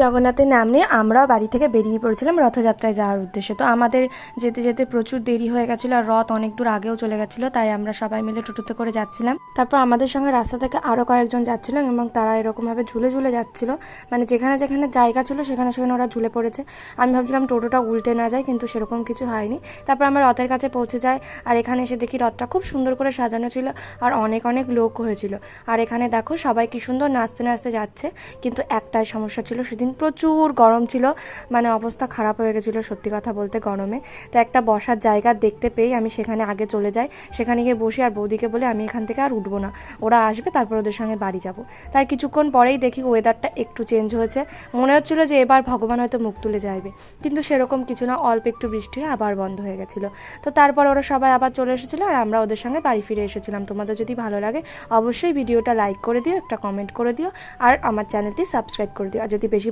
জগন্নাথের নাম নিয়ে আমরাও বাড়ি থেকে বেরিয়ে পড়েছিলাম রথযাত্রায় যাওয়ার উদ্দেশ্যে। তো আমাদের যেতে যেতে প্রচুর দেরি হয়ে গেছিলো আর রথ অনেক দূর আগেও চলে গেছিলো, তাই আমরা সবাই মিলে টোটোতে করে যাচ্ছিলাম। তারপর আমাদের সঙ্গে রাস্তা থেকে আরও কয়েকজন যাচ্ছিলেন এবং তারা এরকমভাবে ঝুলে ঝুলে যাচ্ছিলো, মানে যেখানে যেখানে জায়গা ছিল সেখানে সেখানে ওরা ঝুলে পড়েছে। আমি ভাবছিলাম টোটোটা উল্টে না যায়, কিন্তু সেরকম কিছু হয়নি। তারপর আমরা রথের কাছে পৌঁছে যাই আর এখানে এসে দেখি রথটা খুব সুন্দর করে সাজানো ছিল আর অনেক অনেক লোক হয়েছিল। আর এখানে দেখো সবাই কি সুন্দর নাচতে নাচতে যাচ্ছে, কিন্তু একটাই সমস্যা ছিল, সেদিন প্রচুর গরম ছিল, মানে অবস্থা খারাপ হয়ে গেছিলো সত্যি কথা বলতে গরমে। তো একটা বসার জায়গা দেখতে পেয়ে আমি সেখানে আগে চলে যাই, সেখানে গিয়ে বসি আর বৌদিকে বলে আমি এখান থেকে আর উঠবো না, ওরা আসবে তারপর ওদের সঙ্গে বাড়ি যাব। তার কিছুক্ষণ পরেই দেখি ওয়েদারটা একটু চেঞ্জ হয়েছে, মনে হচ্ছিলো যে এবার ভগবান হয়তো মুখ তুলে যাইবে, কিন্তু সেরকম কিছু না, অল্প একটু বৃষ্টি হয়ে আবার বন্ধ হয়ে গেছিলো। তো তারপর ওরা সবাই আবার চলে এসেছিলো আর আমরা ওদের সঙ্গে বাড়ি ফিরে এসেছিলাম। তোমাদের যদি ভালো লাগে অবশ্যই ভিডিওটা লাইক করে দিও, একটা কমেন্ট করে দিও আর আমার চ্যানেলটি সাবস্ক্রাইব করে দিও। আর যদি বেশি